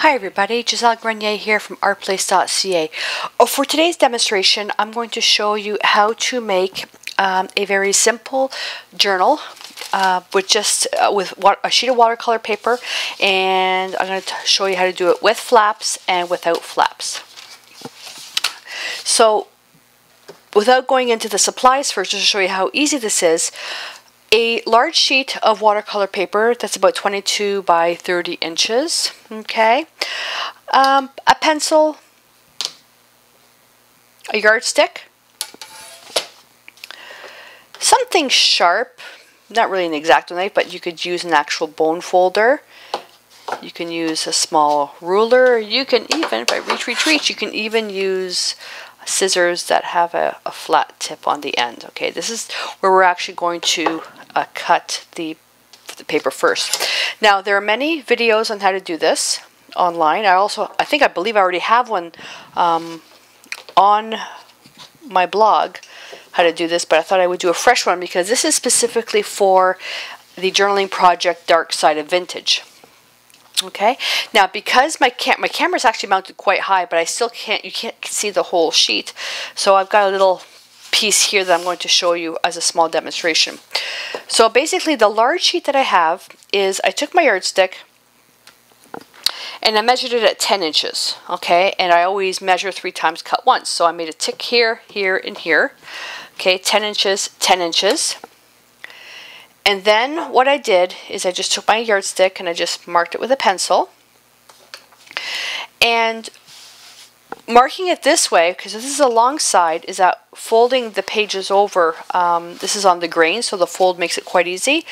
Hi everybody, Giselle Grenier here from artplace.ca. For today's demonstration, I'm going to show you how to make a very simple journal with a sheet of watercolor paper, and I'm going to show you how to do it with flaps and without flaps. So, without going into the supplies first, just to show you how easy this is, a large sheet of watercolor paper that's about 22 by 30 inches, okay, a pencil, a yardstick, something sharp, not really an X-Acto knife, but you could use an actual bone folder, you can use a small ruler, you can even, if I reach, you can even use scissors that have a flat tip on the end. Okay, this is where we're actually going to cut the paper first. Now, there are many videos on how to do this online. I believe I already have one on my blog, how to do this, but I thought I would do a fresh one because this is specifically for the journaling project Dark Side of Vintage. Okay, now because my camera is actually mounted quite high, but you can't see the whole sheet, so I've got a little piece here that I'm going to show you as a small demonstration. So basically, the large sheet that I have is, I took my yardstick and I measured it at 10 inches, okay, and I always measure 3 times, cut once, so I made a tick here, here, and here, okay, 10 inches, 10 inches. And then what I did is I just took my yardstick and I just marked it with a pencil. And marking it this way, because this is a long side, is that folding the pages over, this is on the grain, so the fold makes it quite easy.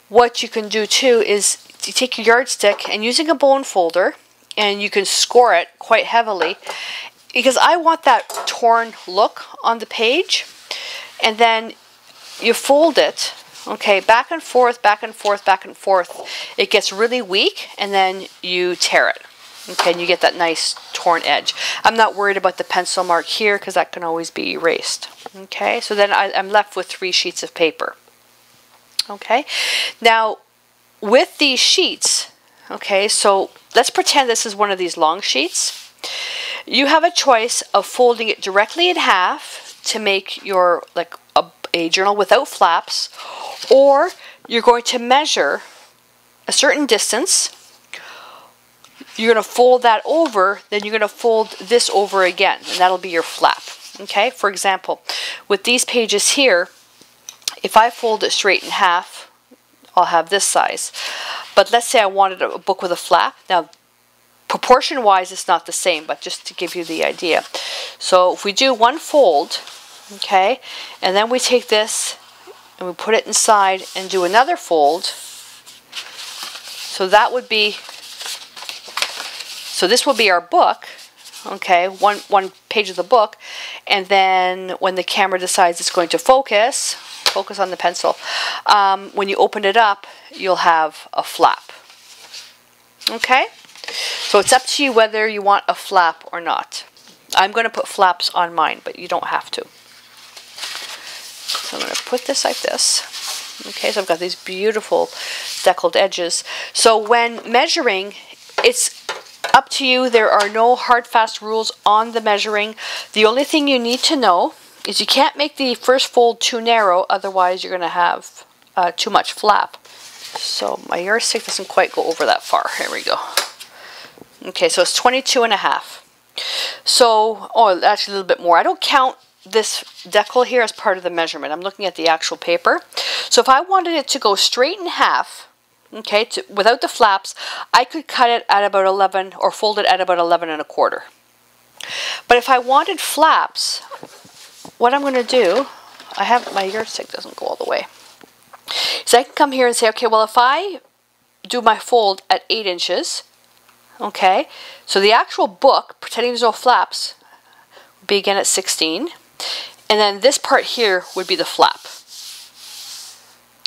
What you can do too is you take your yardstick and using a bone folder, and you can score it quite heavily, because I want that torn look on the page. And then you fold it, okay, back and forth, back and forth, back and forth. It gets really weak, and then you tear it. Okay, and you get that nice torn edge. I'm not worried about the pencil mark here because that can always be erased. Okay, so then I'm left with 3 sheets of paper. Okay, now with these sheets, okay, so let's pretend this is one of these long sheets. You have a choice of folding it directly in half to make your, like, a journal without flaps, or you're going to measure a certain distance. You're going to fold that over, then you're going to fold this over again, and that'll be your flap. Okay, for example, with these pages here, if I fold it straight in half, I'll have this size. But let's say I wanted a book with a flap. Now, proportion-wise, it's not the same, but just to give you the idea. So if we do one fold, okay, and then we take this and we put it inside and do another fold, so that would be, so this will be our book, okay, one page of the book, and then when the camera decides it's going to focus on the pencil, when you open it up, you'll have a flap. Okay, so it's up to you whether you want a flap or not. I'm going to put flaps on mine, but you don't have to. So I'm going to put this like this. Okay, so I've got these beautiful deckled edges. So when measuring, it's up to you. There are no hard, fast rules on the measuring. The only thing you need to know is you can't make the first fold too narrow, otherwise you're going to have too much flap. So my yardstick doesn't quite go over that far. Here we go. Okay, so it's 22.5. So, oh, actually a little bit more. I don't count this decal here as part of the measurement. I'm looking at the actual paper. So if I wanted it to go straight in half, okay, without the flaps, I could cut it at about 11, or fold it at about 11.25. But if I wanted flaps, what I'm going to do, I have, my yardstick doesn't go all the way. So I can come here and say, okay, well, if I do my fold at 8 inches, okay, so the actual book, pretending there's no flaps, would be again at 16. And then this part here would be the flap.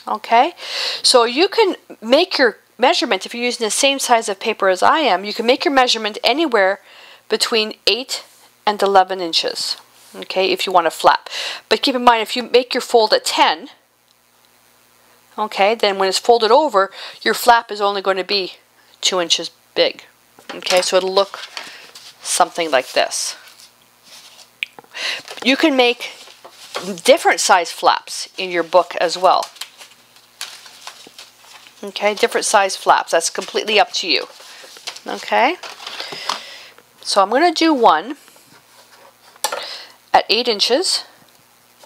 Okay, so you can make your measurement, if you're using the same size of paper as I am, you can make your measurement anywhere between 8 and 11 inches. Okay, if you want a flap. But keep in mind, if you make your fold at 10, okay, then when it's folded over, your flap is only going to be 2 inches big. Okay, so it'll look something like this. You can make different size flaps in your book as well. Okay, different size flaps. That's completely up to you. Okay, so I'm going to do one at 8 inches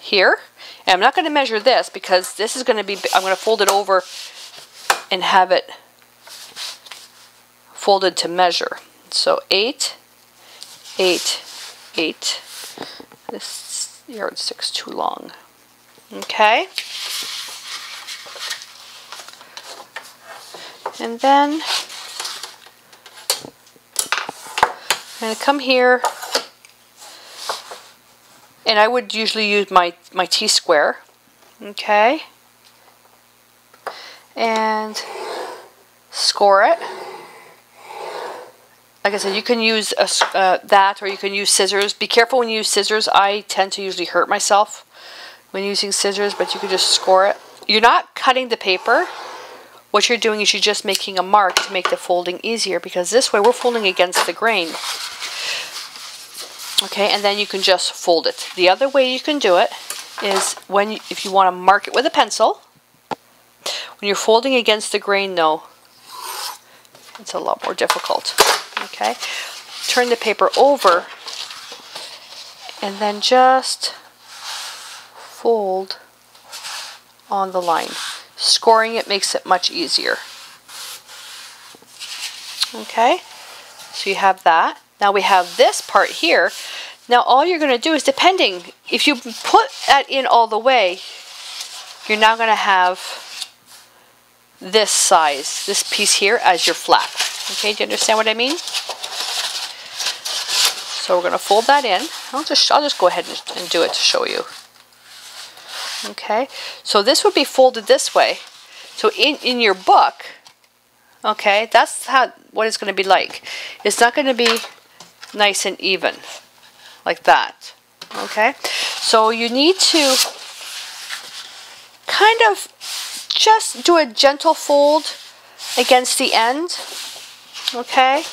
here. And I'm not going to measure this because this is going to be, I'm going to fold it over and have it folded to measure. So 8, 8, 8. This yardstick's too long. Okay. And then I'm going to come here, and I would usually use my T-square, okay, and score it. Like I said, you can use that, or you can use scissors. Be careful when you use scissors. I tend to usually hurt myself when using scissors, but you can just score it. You're not cutting the paper. What you're doing is you're just making a mark to make the folding easier, because this way we're folding against the grain. Okay, and then you can just fold it. The other way you can do it is if you want to mark it with a pencil. When you're folding against the grain, though, it's a lot more difficult. Okay, turn the paper over and then just fold on the line. Scoring it makes it much easier. Okay, so you have that. Now we have this part here. Now all you're going to do is, depending, if you put that in all the way, you're now going to have this size, this piece here, as your flap. Okay, do you understand what I mean? So we're going to fold that in. I'll just go ahead and do it to show you. Okay, so this would be folded this way. So in your book, okay, that's what it's going to be like. It's not going to be nice and even like that. Okay, so you need to kind of just do a gentle fold against the end. Okay,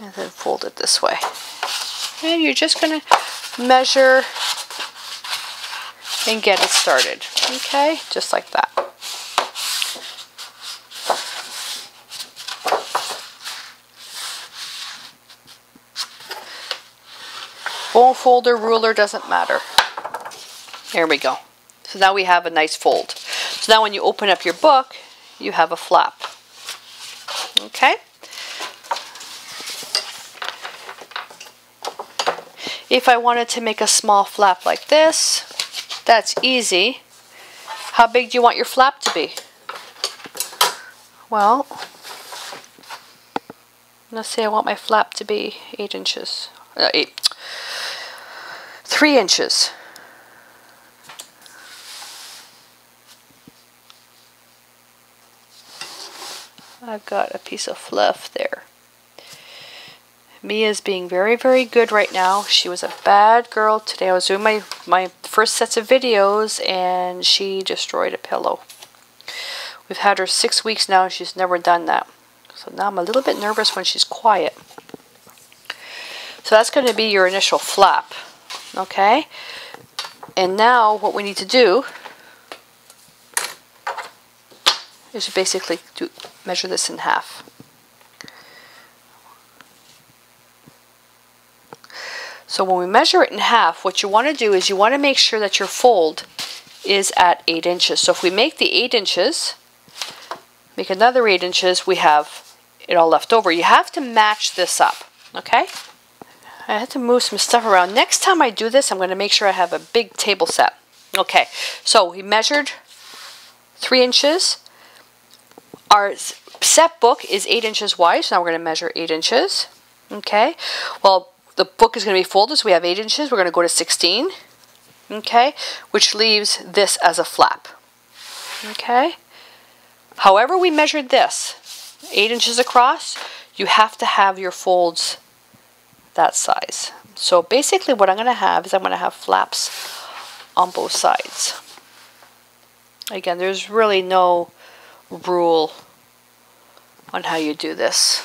and then fold it this way. And you're just going to measure and get it started. Okay, just like that. Bone folder, ruler, doesn't matter. There we go. So now we have a nice fold. So now when you open up your book, you have a flap. Okay? If I wanted to make a small flap like this, that's easy. How big do you want your flap to be? Well, let's say I want my flap to be 8 inches. 3 inches. I've got a piece of fluff there. Mia's being very, very good right now. She was a bad girl today. I was doing my first sets of videos and she destroyed a pillow. We've had her 6 weeks now and she's never done that. So now I'm a little bit nervous when she's quiet. So that's going to be your initial flap. Okay? And now what we need to do is basically measure this in half. So when we measure it in half, what you want to do is you want to make sure that your fold is at 8 inches. So if we make the 8 inches, make another 8 inches, we have it all left over. You have to match this up, okay? I had to move some stuff around. Next time I do this, I'm going to make sure I have a big table set. Okay, so we measured 3 inches. Our set book is 8 inches wide, so now we're going to measure 8 inches. Okay, well, the book is going to be folded, so we have 8 inches. We're going to go to 16, okay, which leaves this as a flap. Okay, however we measured this, 8 inches across, you have to have your folds that size. So basically what I'm going to have is I'm going to have flaps on both sides. Again, there's really no rule on how you do this.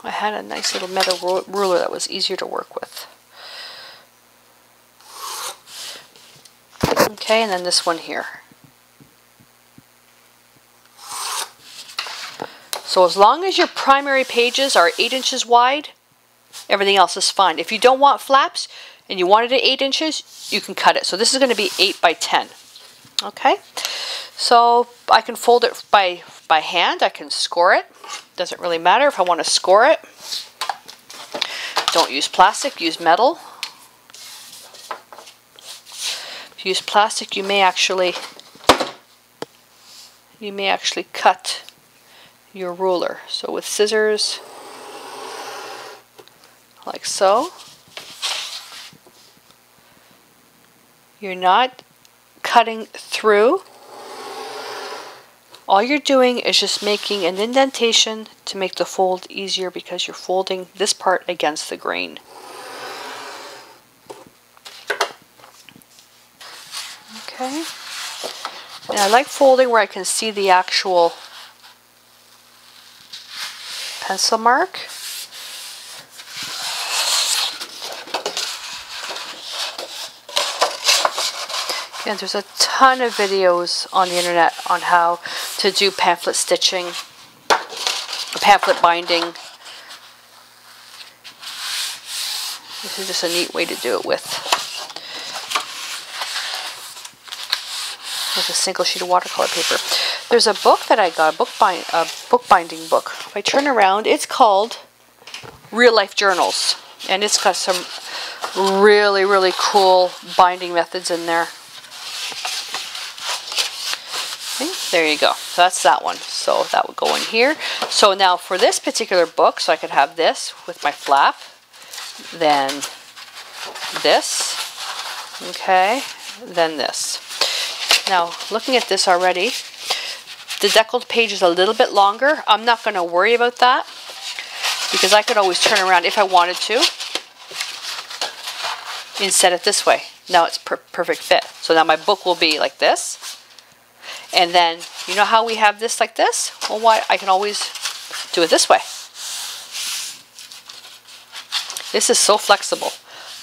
I had a nice little metal ruler that was easier to work with. Okay, and then this one here. So as long as your primary pages are 8 inches wide, everything else is fine. If you don't want flaps and you want it at 8 inches, you can cut it. So this is going to be 8 by 10. Okay, so I can fold it by hand. I can score it. Doesn't really matter if I want to score it. Don't use plastic, use metal. If you use plastic, you may actually cut your ruler. So with scissors, like so, you're not cutting through. All you're doing is just making an indentation to make the fold easier because you're folding this part against the grain. Okay. And I like folding where I can see the actual pencil mark. And there's a ton of videos on the internet on how to do pamphlet stitching, pamphlet binding. This is just a neat way to do it with a single sheet of watercolor paper. There's a book that I got, a bookbinding book. If I turn around, it's called Real Life Journals, and it's got some really, really cool binding methods in there. Okay, there you go. So that's that one. So that would go in here. So now for this particular book, so I could have this with my flap, then this, okay, then this. Now looking at this already, the deckled page is a little bit longer. I'm not going to worry about that because I could always turn around if I wanted to and set it this way. Now it's perfect fit. So now my book will be like this. And then, you know how we have this like this? Well, why? I can always do it this way. This is so flexible.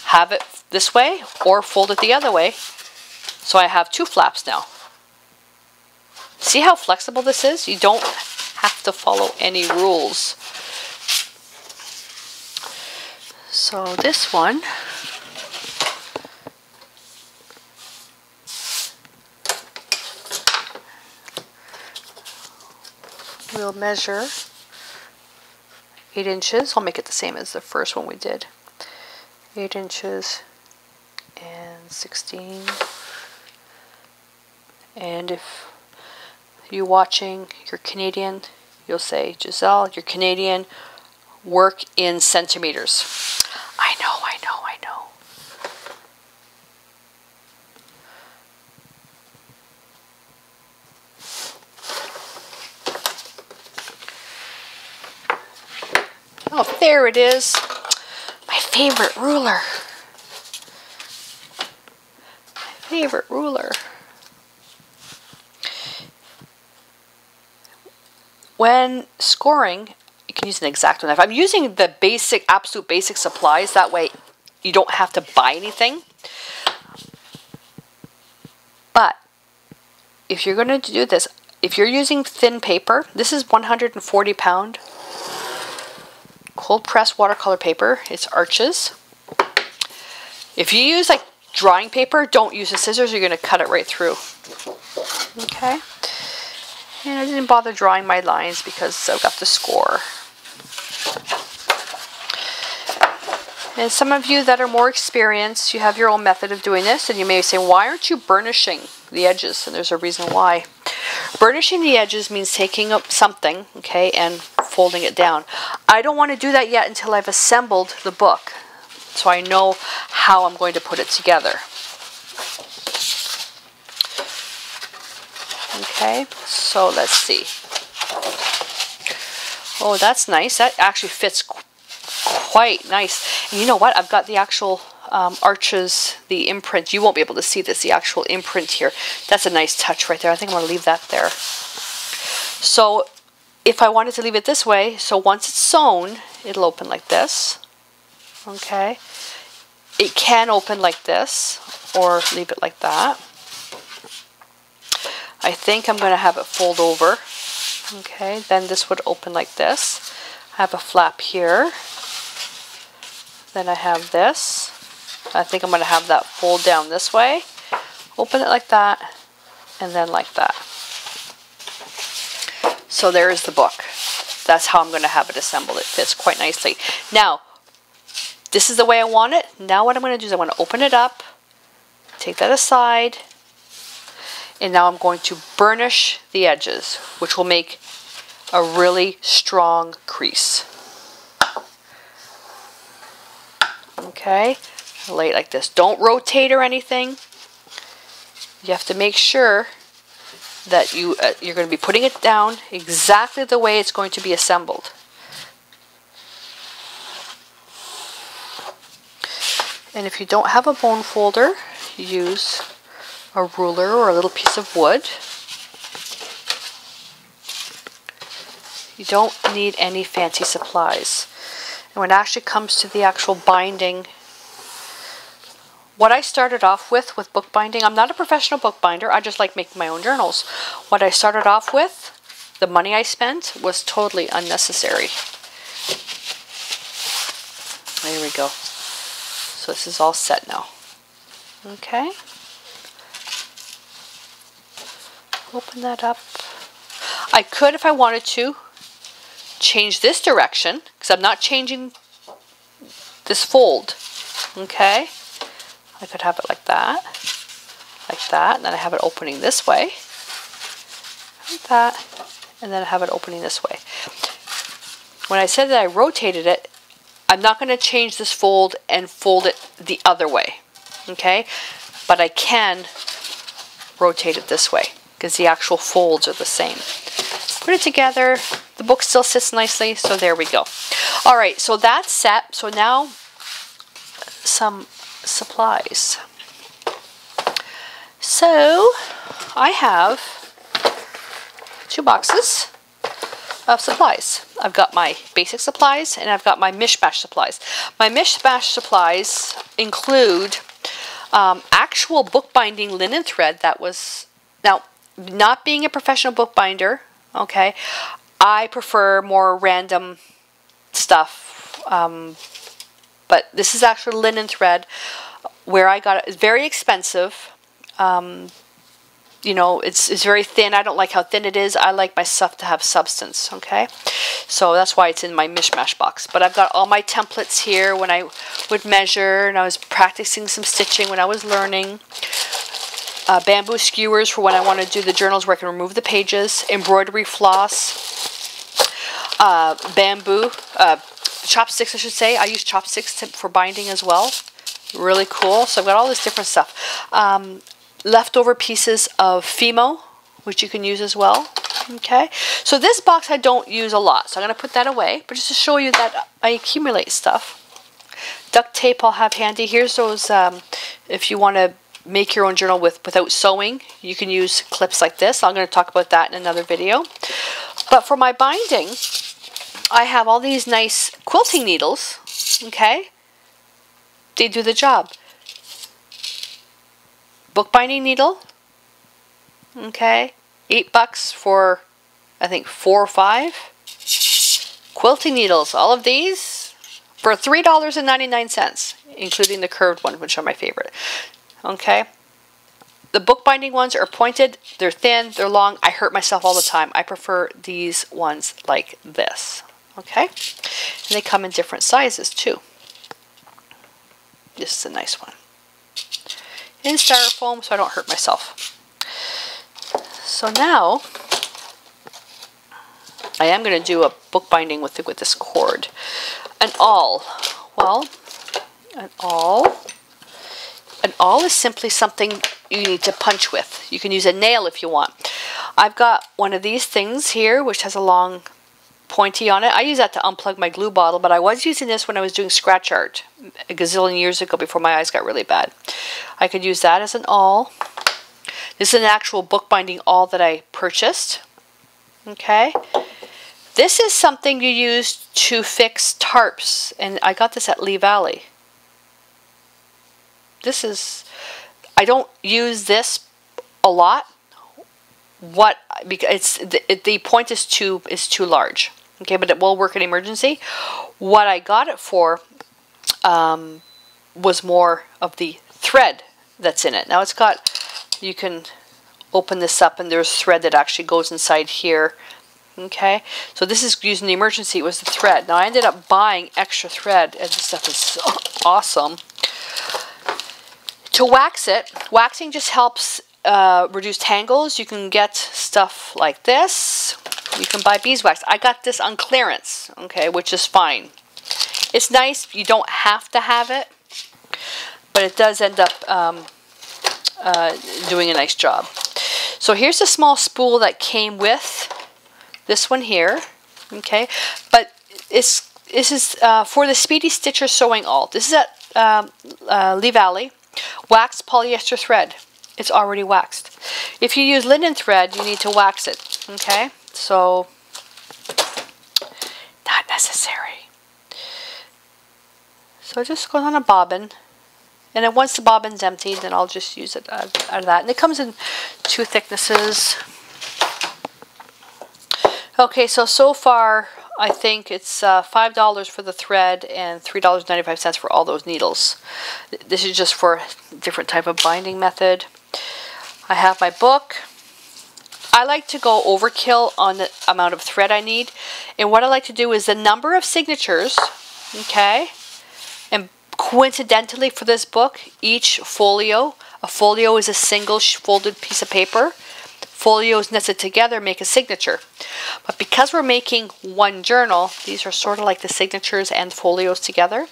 Have it this way or fold it the other way. So I have 2 flaps now. See how flexible this is? You don't have to follow any rules. So this one, we'll measure 8 inches. I'll make it the same as the first one we did. 8 inches and 16. And if you're watching, you're Canadian, you'll say, Giselle, you're Canadian, work in centimeters. I know, I know, I know. Oh, there it is. My favorite ruler. My favorite ruler. When scoring, you can use an X-Acto knife. I'm using the basic, absolute basic supplies. That way you don't have to buy anything. But if you're going to do this, if you're using thin paper, this is 140 pound cold pressed watercolor paper. It's Arches. If you use like drawing paper, don't use the scissors. You're going to cut it right through. Okay. And I didn't bother drawing my lines because I've got the score. And some of you that are more experienced, you have your own method of doing this, and you may say, why aren't you burnishing the edges? And there's a reason why. Burnishing the edges means taking up something, okay, and folding it down. I don't want to do that yet until I've assembled the book, so I know how I'm going to put it together. Okay, so let's see. Oh, that's nice. That actually fits quite nice. And you know what? I've got the actual Arches, the imprint. You won't be able to see this, the actual imprint here. That's a nice touch right there. I think I'm going to leave that there. So if I wanted to leave it this way, so once it's sewn, it'll open like this. Okay. It can open like this, or leave it like that. I think I'm going to have it fold over. Okay, then this would open like this. I have a flap here. Then I have this. I think I'm going to have that fold down this way. Open it like that, and then like that. So there is the book. That's how I'm going to have it assembled. It fits quite nicely. Now, this is the way I want it. Now what I'm going to do is I want to open it up, take that aside, and now I'm going to burnish the edges, which will make a really strong crease. Okay, lay it like this. Don't rotate or anything. You have to make sure that you're going to be putting it down exactly the way it's going to be assembled. And if you don't have a bone folder, use a ruler or a little piece of wood. You don't need any fancy supplies. And when it actually comes to the actual binding, what I started off with bookbinding, I'm not a professional bookbinder, I just like making my own journals. What I started off with, the money I spent, was totally unnecessary. There we go. So this is all set now. Okay. Open that up. I could, if I wanted to, change this direction, because I'm not changing this fold. Okay. I could have it like that, and then I have it opening this way, like that, and then I have it opening this way. When I said that I rotated it, I'm not going to change this fold and fold it the other way, okay? But I can rotate it this way, because the actual folds are the same. Put it together, the book still sits nicely, so there we go. Alright, so that's set. So now, some supplies. So I have 2 boxes of supplies. I've got my basic supplies and I've got my mishmash supplies. My mishmash supplies include actual bookbinding linen thread that was, now not being a professional bookbinder, okay, I prefer more random stuff. But this is actually linen thread. Where I got it, it's very expensive. You know, it's very thin. I don't like how thin it is. I like my stuff to have substance, okay? So that's why it's in my mishmash box. But I've got all my templates here when I would measure, and I was practicing some stitching when I was learning. Bamboo skewers for when I want to do the journals where I can remove the pages. Embroidery floss. Bamboo. Chopsticks, I should say. I use chopsticks for binding as well. Really cool. So I've got all this different stuff. Leftover pieces of Fimo, which you can use as well. Okay. So this box I don't use a lot, so I'm going to put that away. But just to show you that I accumulate stuff. Duct tape I'll have handy. Here's those, if you want to make your own journal without sewing, you can use clips like this. I'm going to talk about that in another video. But for my binding, I have all these nice quilting needles, okay? They do the job. Bookbinding needle, okay? $8 for, I think, 4 or 5. Quilting needles, all of these, for $3.99, including the curved one, which are my favorite, okay? The bookbinding ones are pointed, they're thin, they're long. I hurt myself all the time. I prefer these ones like this. Okay, and they come in different sizes too. This is a nice one. In styrofoam, so I don't hurt myself. So now, I am going to do a bookbinding with this cord. An awl. Well, an awl is simply something you need to punch with. You can use a nail if you want. I've got one of these things here, which has a long pointy on it. I use that to unplug my glue bottle, but I was using this when I was doing scratch art a gazillion years ago before my eyes got really bad. I could use that as an awl. This is an actual bookbinding awl that I purchased. Okay. This is something you use to fix tarps, and I got this at Lee Valley. This is, I don't use this a lot. Because the point is too large. Okay, but it will work in emergency. What I got it for was more of the thread that's in it. Now it's got, you can open this up and there's thread that actually goes inside here. Okay, so this is using the emergency. It was the thread. Now I ended up buying extra thread, and this stuff is so awesome. To wax it, waxing just helps reduce tangles. You can get stuff like this. You can buy beeswax. I got this on clearance, okay, which is fine. It's nice. You don't have to have it, but it does end up doing a nice job. So here's a small spool that came with this one here, okay, but this is for the Speedy Stitcher Sewing Alt. This is at Lee Valley. Waxed polyester thread. It's already waxed. If you use linen thread, you need to wax it, okay? So, not necessary. So it just goes on a bobbin, and then once the bobbin's emptied, then I'll just use it out of that. And it comes in 2 thicknesses. Okay, so far I think it's $5 for the thread and $3.95 for all those needles. This is just for a different type of binding method. I have my book. I like to go overkill on the amount of thread I need. And what I like to do is the number of signatures, okay, and coincidentally for this book, each folio, a folio is a single folded piece of paper. Folios nested together make a signature. But because we're making one journal, these are sort of like the signatures and folios together.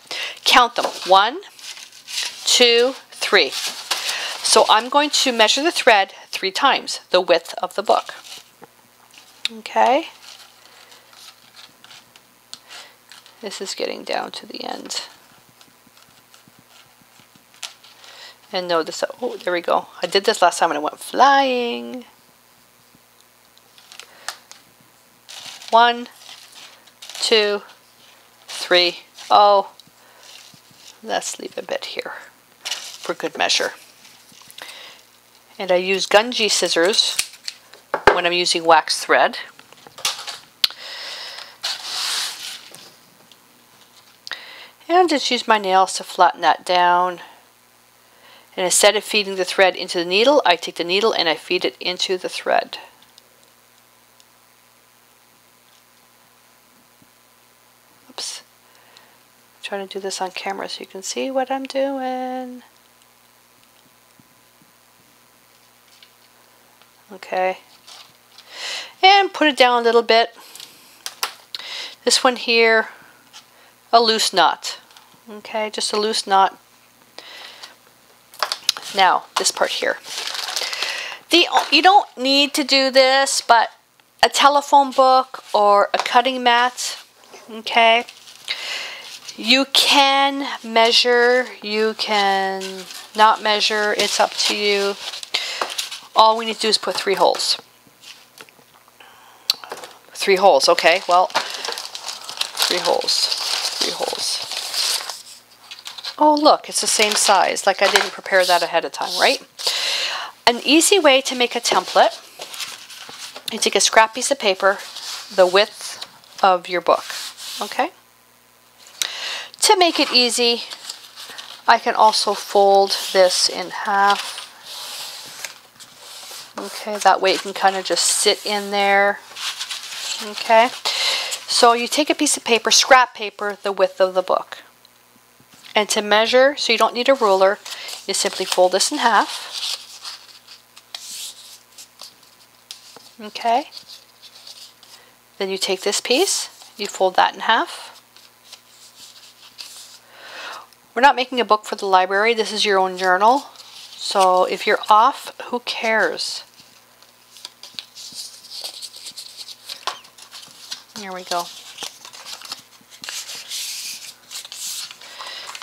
Count them. 1, 2, 3. So I'm going to measure the thread 3 times, the width of the book. Okay. This is getting down to the end. And notice, oh, there we go. I did this last time and it went flying. 1, 2, 3. Oh, let's leave a bit here for good measure. And I use gungy scissors when I'm using wax thread. And I'll just use my nails to flatten that down. And instead of feeding the thread into the needle, I take the needle and I feed it into the thread. Oops. I'm trying to do this on camera so you can see what I'm doing. Okay. And put it down a little bit. This one here, a loose knot. Okay, just a loose knot. Now, this part here. You don't need to do this, but a telephone book or a cutting mat, okay? You can measure, you can not measure, it's up to you. All we need to do is put 3 holes. 3 holes, okay, well, 3 holes, 3 holes. Oh, look, it's the same size, like I didn't prepare that ahead of time, right? An easy way to make a template, you take a scrap piece of paper, the width of your book, okay? To make it easy, I can also fold this in half. Okay, that way it can kind of just sit in there. Okay, so you take a piece of paper, scrap paper, the width of the book. And to measure, so you don't need a ruler, you simply fold this in half. Okay, then you take this piece, you fold that in half. We're not making a book for the library, this is your own journal. So if you're off, who cares? Here we go.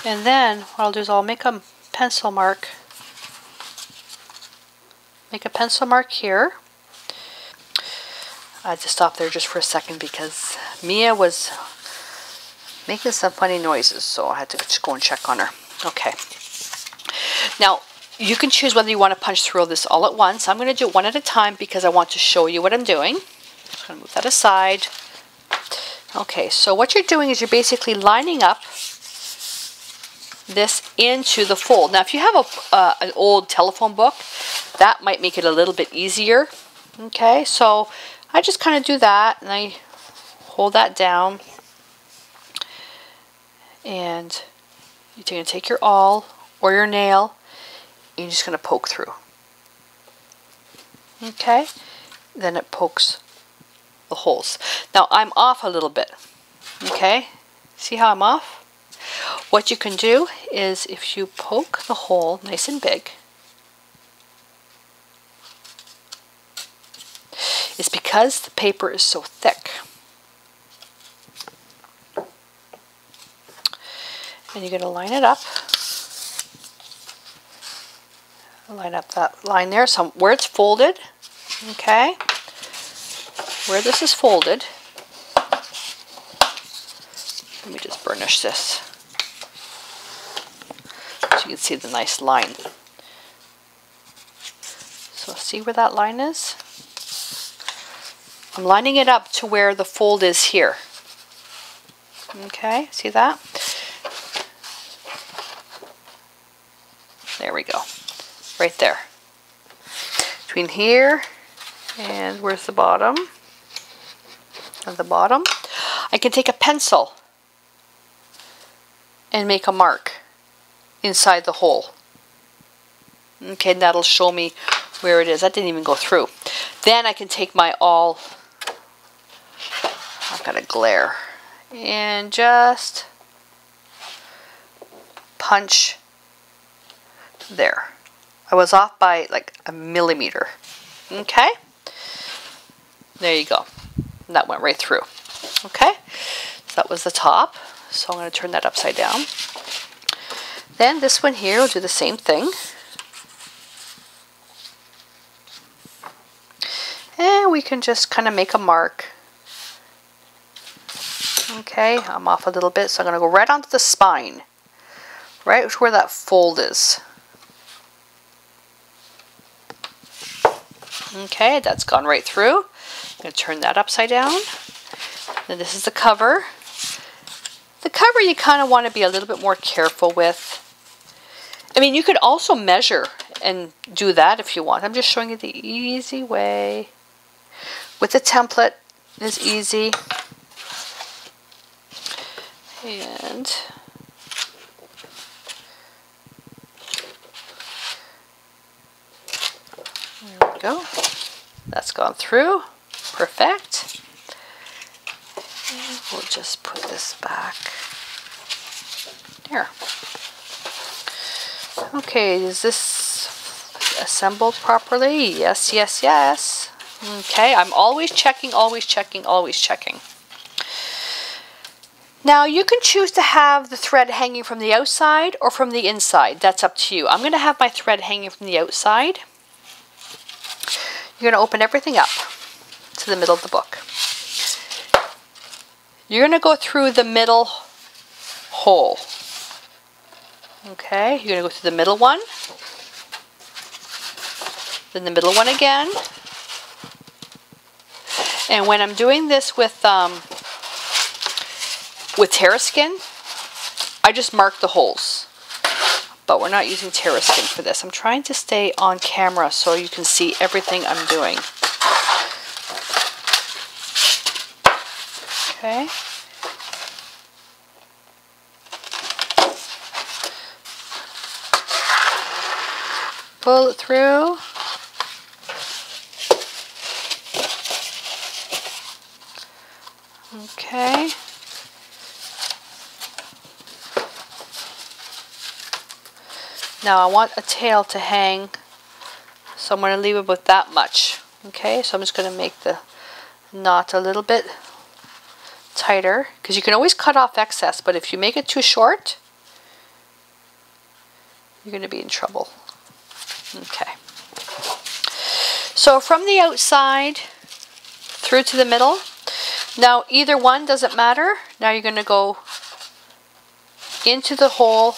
And then what I'll do is I'll make a pencil mark. Make a pencil mark here. I had to stop there just for a second because Mia was making some funny noises, so I had to just go and check on her. Okay. Now, you can choose whether you want to punch through this all at once. I'm going to do it one at a time because I want to show you what I'm doing. I'm going to move that aside. Okay, so what you're doing is you're basically lining up this into the fold. Now, if you have an old telephone book, that might make it a little bit easier. Okay, so I just kind of do that, and I hold that down. And you're going to take your awl or your nail, and you're just going to poke through. Okay, then it pokes the holes. Now I'm off a little bit. Okay, see how I'm off? What you can do is if you poke the hole nice and big, it's because the paper is so thick. And you're going to line it up. Line up that line there, so where it's folded, okay, where this is folded, let me just burnish this so you can see the nice line. So see where that line is? I'm lining it up to where the fold is here. Okay, see that? There we go. Right there. Between here and where's the bottom? At the bottom, I can take a pencil and make a mark inside the hole. Okay, and that'll show me where it is. That didn't even go through. Then I can take my awl, I've got a glare, and just punch there. I was off by like a millimeter. Okay? There you go. And that went right through. Okay? So that was the top. So I'm going to turn that upside down. Then this one here will do the same thing. And we can just kind of make a mark. Okay, I'm off a little bit, so I'm going to go right onto the spine. Right where that fold is. Okay, that's gone right through. I'm going to turn that upside down. Then this is the cover. The cover you kind of want to be a little bit more careful with. I mean, you could also measure and do that if you want. I'm just showing you the easy way. With the template, it's easy. And there we go. That's gone through. Perfect. And we'll just put this back. There. Okay, is this assembled properly? Yes, yes, yes. Okay, I'm always checking, always checking, always checking. Now you can choose to have the thread hanging from the outside or from the inside. That's up to you. I'm going to have my thread hanging from the outside. You're going to open everything up to the middle of the book. You're going to go through the middle hole. Okay, you're going to go through the middle one, then the middle one again. And when I'm doing this with Terraskin, I just mark the holes. But we're not using Terraskin for this. I'm trying to stay on camera so you can see everything I'm doing. Okay. Pull it through. Okay. Now I want a tail to hang, so I'm going to leave it with that much. Okay, so I'm just going to make the knot a little bit tighter, because you can always cut off excess, but if you make it too short, you're going to be in trouble. Okay. So from the outside through to the middle. Now either one doesn't matter. Now you're going to go into the hole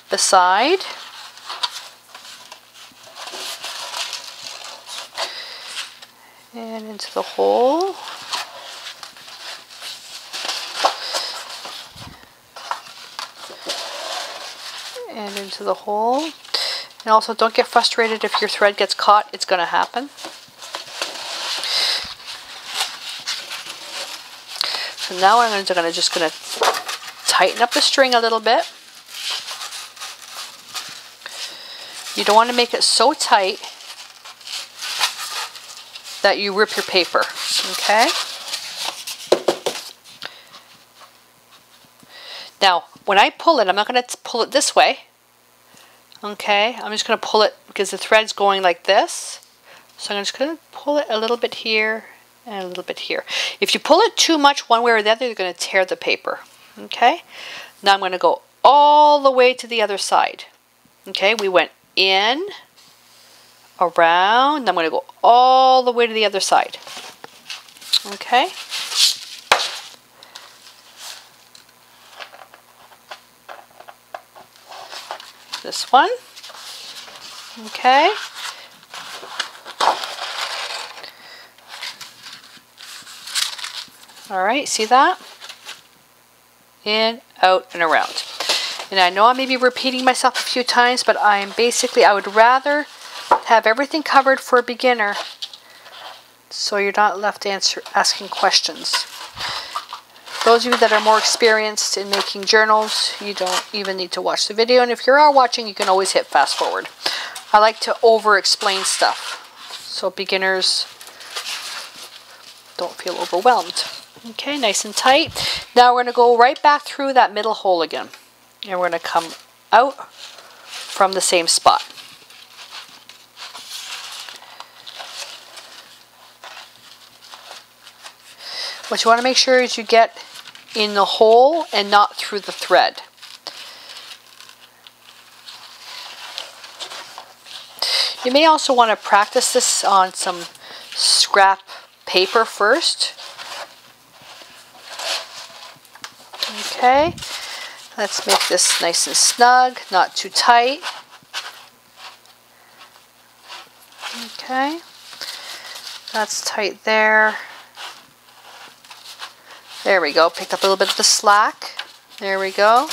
beside. And into the hole. And into the hole. And also don't get frustrated if your thread gets caught. It's going to happen. So now I'm just going to tighten up the string a little bit. You don't want to make it so tight that you rip your paper, okay? Now, when I pull it, I'm not going to pull it this way, okay? I'm just going to pull it because the thread's going like this. So I'm just going to pull it a little bit here and a little bit here. If you pull it too much one way or the other, you're going to tear the paper, okay? Now I'm going to go all the way to the other side, okay? We went in, around, I'm going to go all the way to the other side, okay? This one, okay? All right, see that? In, out, and around. And I know I may be repeating myself a few times, but I would rather have everything covered for a beginner so you're not left asking questions. Those of you that are more experienced in making journals, you don't even need to watch the video. And if you are watching, you can always hit fast forward. I like to over-explain stuff so beginners don't feel overwhelmed. Okay, nice and tight. Now we're going to go right back through that middle hole again. And we're going to come out from the same spot. What you want to make sure is you get in the hole and not through the thread. You may also want to practice this on some scrap paper first. Okay, let's make this nice and snug, not too tight. Okay, that's tight there. There we go, picked up a little bit of the slack. There we go.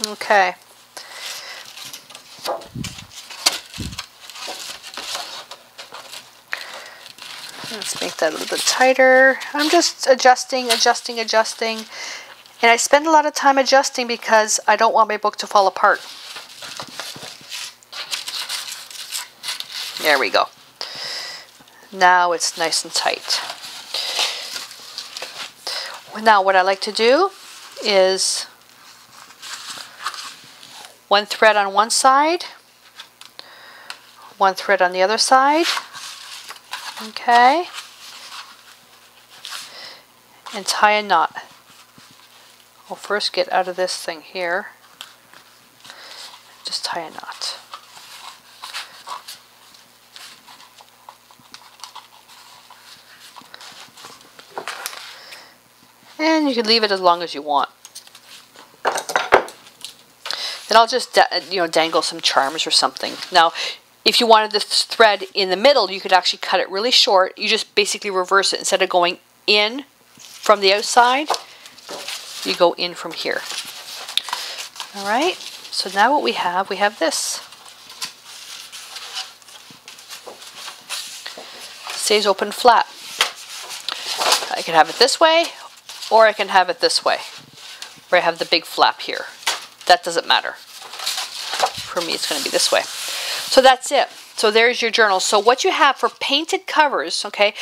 Okay. Let's make that a little bit tighter. I'm just adjusting. And I spend a lot of time adjusting because I don't want my book to fall apart. There we go. Now it's nice and tight. Now what I like to do is one thread on one side, one thread on the other side, okay, and tie a knot. I'll first get out of this thing here, just tie a knot. And you can leave it as long as you want. Then I'll just dangle some charms or something. Now, if you wanted this thread in the middle, you could actually cut it really short. You just basically reverse it. Instead of going in from the outside, you go in from here. All right, so now what we have this. Stays open flat. I can have it this way, or I can have it this way, where I have the big flap here. That doesn't matter. For me, it's going to be this way. So that's it. So there's your journal. So what you have for painted covers, okay,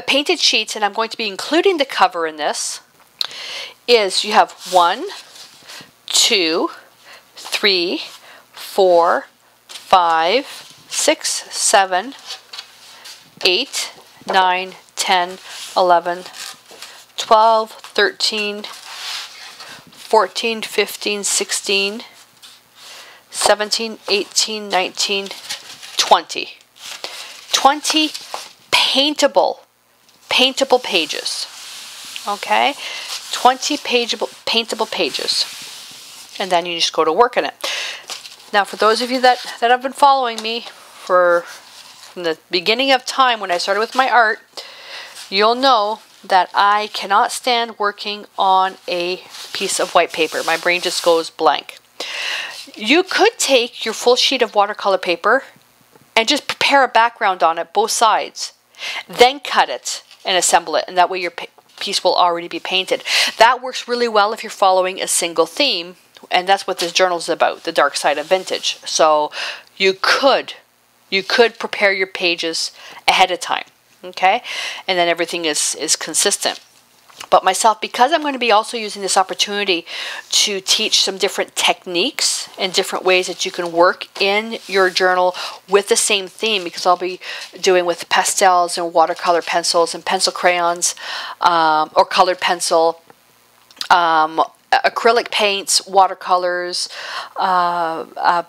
painted sheets, and I'm going to be including the cover in this, is you have 1, 2, 3, 4, 5, 6, 7, 8, 9, 10, 11, 12, 13, 14, 15, 16, 17, 18, 19, 20. 20 paintable paintable pages. Okay, 20 paintable pages. And then you just go to work on it. Now, for those of you that have been following me from the beginning of time when I started with my art, you'll know that I cannot stand working on a piece of white paper. My brain just goes blank. You could take your full sheet of watercolor paper and just prepare a background on it, both sides. Then cut it and assemble it, and that way your piece will already be painted. That works really well if you're following a single theme, and that's what this journal is about, the dark side of vintage. So you could prepare your pages ahead of time. Okay, and then everything is consistent. But myself, because I'm going to be also using this opportunity to teach some different techniques and different ways that you can work in your journal with the same theme, because I'll be doing with pastels and watercolor pencils and pencil crayons, or colored pencil, acrylic paints, watercolors, a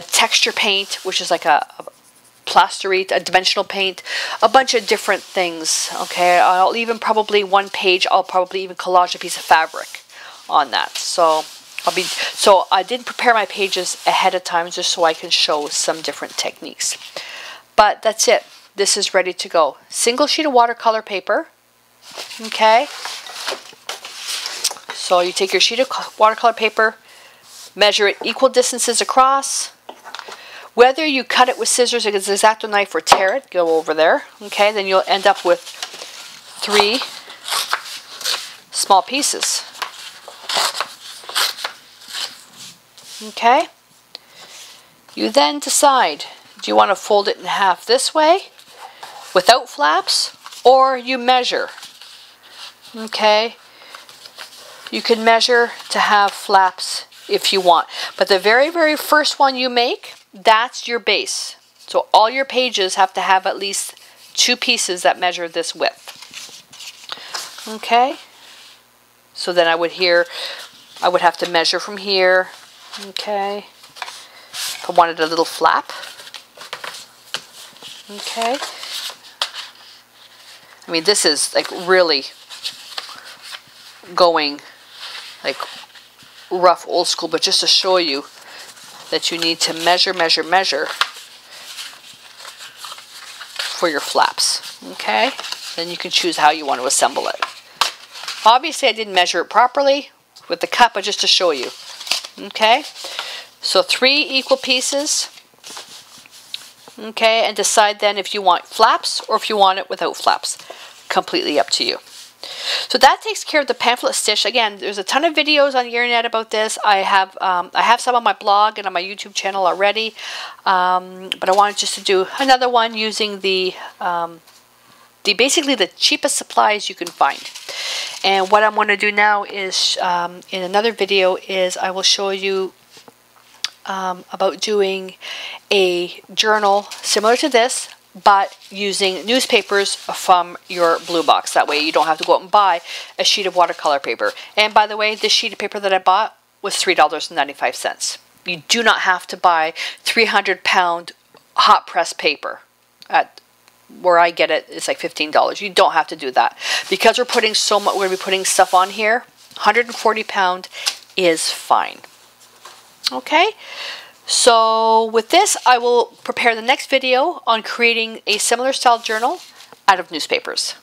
texture paint, which is like a plasterite, a dimensional paint, a bunch of different things. Okay, I'll even probably one page, I'll probably even collage a piece of fabric on that. So I did prepare my pages ahead of time just so I can show some different techniques. But that's it. This is ready to go. Single sheet of watercolor paper. Okay. So you take your sheet of watercolor paper, measure it equal distances across. Whether you cut it with scissors, an X-Acto knife, or tear it, go over there, okay, then you'll end up with 3 small pieces. Okay? You then decide, do you want to fold it in half this way, without flaps, or you measure. Okay? You can measure to have flaps if you want. But the very, very first one you make, that's your base. So all your pages have to have at least 2 pieces that measure this width. Okay? So then I would have to measure from here. Okay? If I wanted a little flap. Okay? I mean, this is like really going like rough old school, but just to show you that you need to measure for your flaps. Okay? Then you can choose how you want to assemble it. Obviously I didn't measure it properly with the cut, but just to show you. Okay? So 3 equal pieces. Okay, and decide then if you want flaps or if you want it without flaps. Completely up to you. So that takes care of the pamphlet stitch. Again, there's a ton of videos on the internet about this. I have some on my blog and on my YouTube channel already, but I wanted just to do another one using basically the cheapest supplies you can find. And what I'm going to do now is in another video is I will show you about doing a journal similar to this, but using newspapers from your blue box. That way you don't have to go out and buy a sheet of watercolor paper. And by the way, this sheet of paper that I bought was $3.95. You do not have to buy 300-pound hot press paper. At where I get it, it's like $15. You don't have to do that. Because we're putting so much, we're going to be putting stuff on here, 140-pound is fine. Okay? So with this, I will prepare the next video on creating a similar style journal out of newspapers.